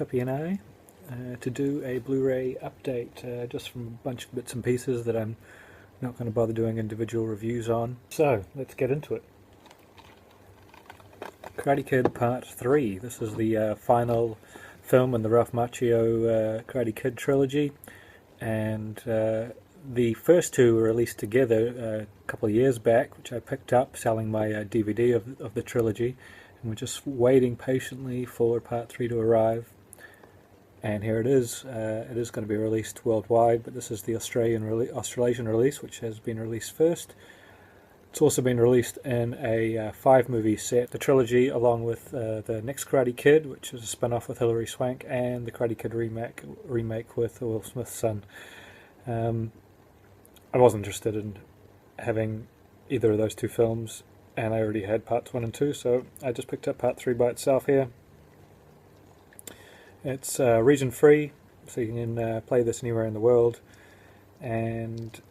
Puppy and I to do a Blu-ray update just from a bunch of bits and pieces that I'm not going to bother doing individual reviews on. So let's get into it. Karate Kid Part 3. This is the final film in the Ralph Macchio Karate Kid trilogy, and the first two were released together a couple of years back, which I picked up selling my DVD of the trilogy, and we're just waiting patiently for Part 3 to arrive. And here it is. It is going to be released worldwide, but this is the Australasian release, which has been released first. It's also been released in a 5-movie set, the trilogy, along with the next Karate Kid, which is a spin-off with Hilary Swank, and the Karate Kid remake with Will Smith's son. I wasn't interested in having either of those two films, and I already had Parts 1 and 2, so I just picked up Part 3 by itself here. It's region-free, so you can play this anywhere in the world, and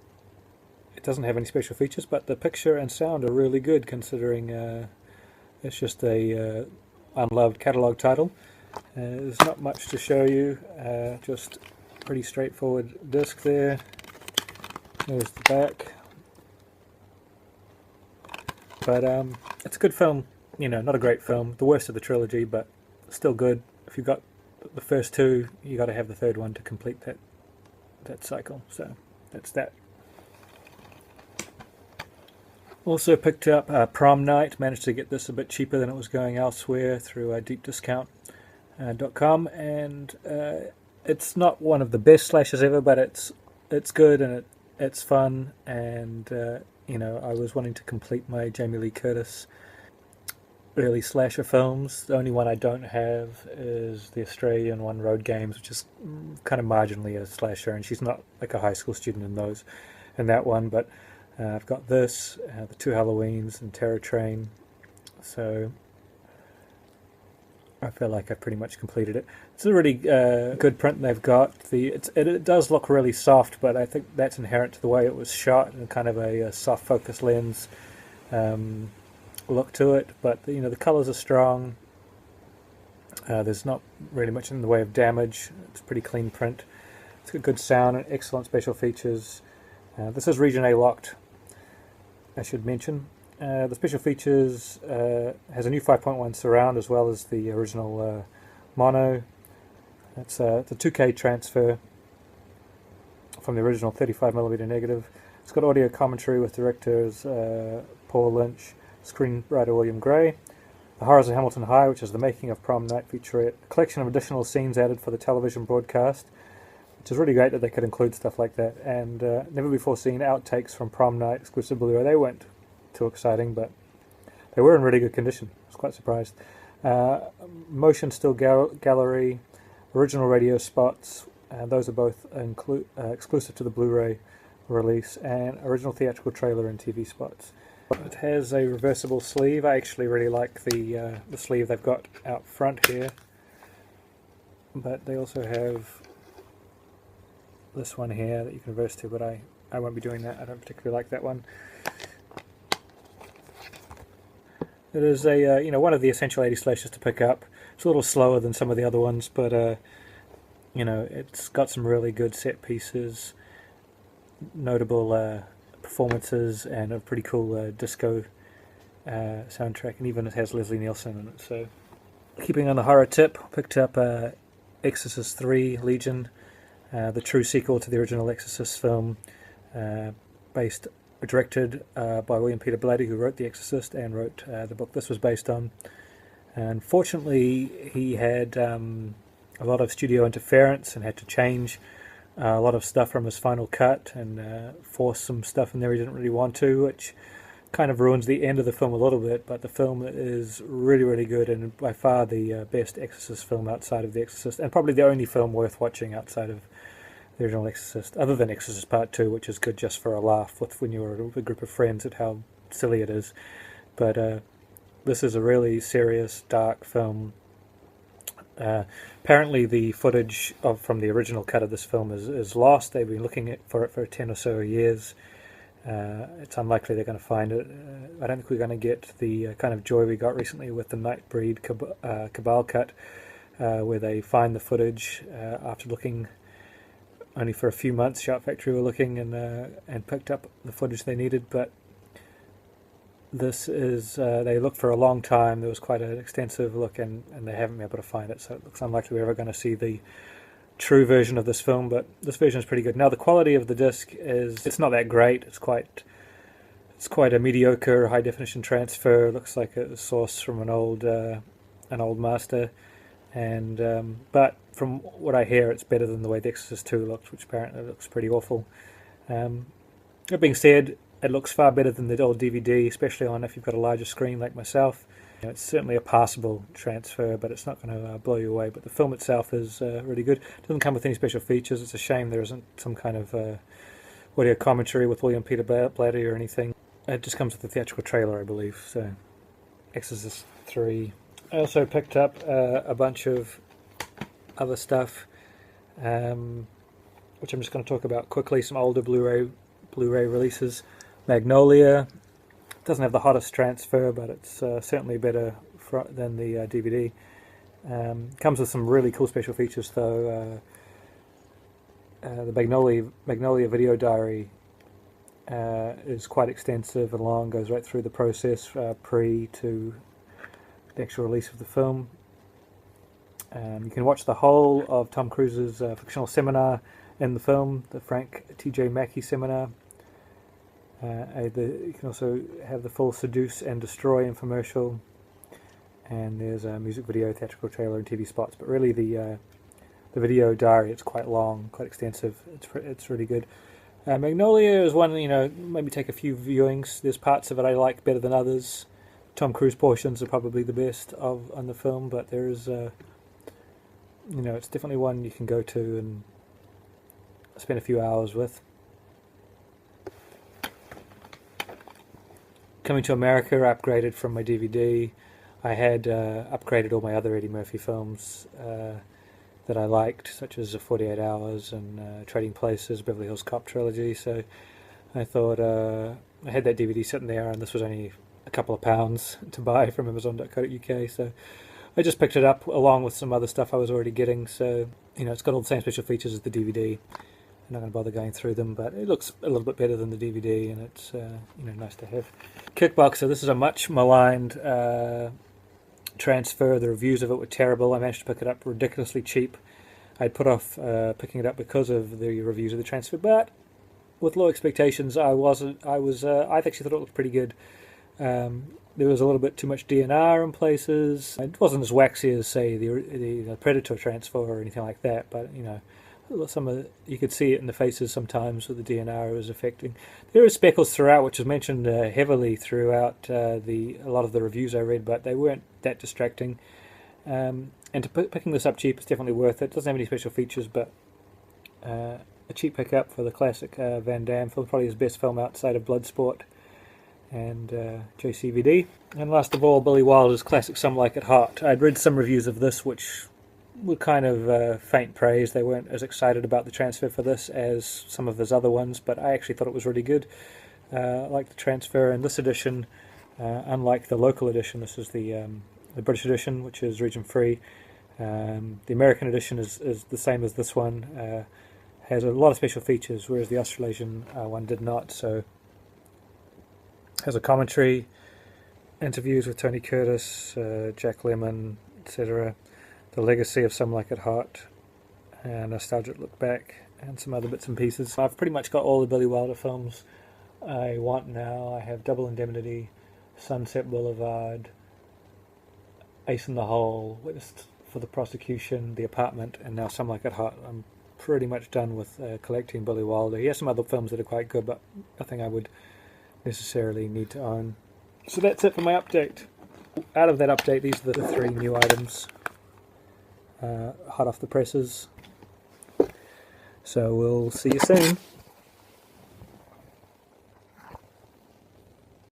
it doesn't have any special features, but the picture and sound are really good, considering it's just a unloved catalogue title. There's not much to show you, just pretty straightforward disc there. There's the back. But it's a good film, you know, not a great film, the worst of the trilogy, but still good. If you've got the first two, you got to have the third one to complete that cycle. So that's that. Also picked up Prom Night. Managed to get this a bit cheaper than it was going elsewhere through deepdiscount.com, and it's not one of the best slashes ever, but it's good and it's fun, and you know, I was wanting to complete my Jamie Lee Curtis early slasher films. The only one I don't have is the Australian one, Road Games, which is kind of marginally a slasher, and she's not like a high school student in that one, but I've got this, the two Halloweens, and Terror Train, so I feel like I've pretty much completed it. It's a really good print they've got. It does look really soft, but I think that's inherent to the way it was shot, and kind of a soft focus lens look to it. But you know, the colours are strong. There's not really much in the way of damage. It's a pretty clean print. It's got good sound and excellent special features. This is Region A locked, I should mention. The special features has a new 5.1 surround as well as the original mono. It's the 2K transfer from the original 35mm negative. It's got audio commentary with directors Paul Lynch, screenwriter William Gray. The Horrors of Hamilton High, which is the making of Prom Night featurette. A collection of additional scenes added for the television broadcast, which is really great that they could include stuff like that. And never before seen outtakes from Prom Night exclusive Blu-ray. They weren't too exciting, but they were in really good condition. I was quite surprised. Motion still gallery, original radio spots, and those are both exclusive to the Blu-ray release, and original theatrical trailer and TV spots. It has a reversible sleeve. I actually really like the sleeve they've got out front here, but they also have this one here that you can reverse to, but I won't be doing that. I don't particularly like that one. It is a you know, one of the essential 80s slashes to pick up. It's a little slower than some of the other ones, but you know, it's got some really good set pieces, notable performances, and a pretty cool disco soundtrack, and even it has Leslie Nielsen in it. So, keeping on the horror tip, picked up Exorcist 3 Legion, the true sequel to the original Exorcist film, directed by William Peter Blatty, who wrote The Exorcist and wrote the book this was based on. Unfortunately, he had a lot of studio interference and had to change a lot of stuff from his final cut, and force some stuff in there he didn't really want to, which kind of ruins the end of the film a little bit. But the film is really, really good, and by far the best Exorcist film outside of The Exorcist, and probably the only film worth watching outside of the original Exorcist, other than Exorcist Part 2, which is good just for a laugh when you're with a group of friends at how silly it is. But this is a really serious, dark film. Apparently the footage from the original cut of this film is lost. They've been looking for it for 10 or so years. It's unlikely they're going to find it. I don't think we're going to get the kind of joy we got recently with the Nightbreed Cabal cut, where they find the footage after looking only for a few months. Shout Factory were looking and picked up the footage they needed, but this is, they looked for a long time. There was quite an extensive look, and they haven't been able to find it, so it looks unlikely we're ever going to see the true version of this film, but this version is pretty good. Now the quality of the disc it's not that great. It's quite a mediocre high definition transfer. It looks like a source from an old master, and but from what I hear, it's better than the way The Exorcist 2 looked, which apparently looks pretty awful. That being said, it looks far better than the old DVD, especially on if you've got a larger screen like myself. It's certainly a passable transfer, but it's not going to blow you away. But the film itself is really good. It doesn't come with any special features. It's a shame there isn't some kind of audio commentary with William Peter Blatty or anything. It just comes with the theatrical trailer, I believe. So, Exorcist 3. I also picked up a bunch of other stuff, which I'm just going to talk about quickly. Some older Blu-ray releases. Magnolia doesn't have the hottest transfer, but it's certainly better than the DVD. Comes with some really cool special features, though. The Magnolia video diary is quite extensive and long, goes right through the process pre to the actual release of the film. You can watch the whole of Tom Cruise's fictional seminar in the film, the Frank T.J. Mackey seminar. You can also have the full Seduce and Destroy infomercial, and there's a music video, theatrical trailer, and TV spots. But really, the video diary, it's quite long, quite extensive. It's really good. Magnolia is one, maybe take a few viewings. There's parts of it I like better than others. Tom Cruise portions are probably the best on the film, but there is, it's definitely one you can go to and spend a few hours with. Coming to America, upgraded from my DVD. I had upgraded all my other Eddie Murphy films that I liked, such as 48 Hours and Trading Places, Beverly Hills Cop trilogy. So I thought I had that DVD sitting there, and this was only a couple of pounds to buy from Amazon.co.uk. So I just picked it up along with some other stuff I was already getting. So it's got all the same special features as the DVD. I'm not going to bother going through them, but it looks a little bit better than the DVD, and it's nice to have. Kickboxer, this is a much maligned transfer. The reviews of it were terrible. I managed to pick it up ridiculously cheap. I'd put off picking it up because of the reviews of the transfer, but with low expectations, I actually thought it looked pretty good. There was a little bit too much DNR in places. It wasn't as waxy as, say, the Predator transfer or anything like that, but you could see it in the faces sometimes with the DNR it was affecting. There are speckles throughout, which was mentioned heavily throughout a lot of the reviews I read, but they weren't that distracting. And picking this up cheap is definitely worth it. It doesn't have any special features, but a cheap pickup for the classic Van Damme film, probably his best film outside of Bloodsport and JCVD. And last of all, Billy Wilder's classic Some Like It Hot. I'd read some reviews of this which were kind of faint praise. They weren't as excited about the transfer for this as some of his other ones, but I actually thought it was really good. I like the transfer in this edition, unlike the local edition. This is the British edition, which is region free. The American edition is the same as this one, has a lot of special features, whereas the Australasian one did not. So has a commentary, interviews with Tony Curtis, Jack Lemmon, etc., the legacy of Some Like It Hot, and nostalgic look back, and some other bits and pieces. I've pretty much got all the Billy Wilder films I want now. I have Double Indemnity, Sunset Boulevard, Ace in the Hole, Witness for the Prosecution, The Apartment, and now Some Like It Hot. I'm pretty much done with collecting Billy Wilder. He has some other films that are quite good, but nothing I would necessarily need to own. So that's it for my update. Out of that update, these are the 3 new items. Hot off the presses. So we'll see you soon.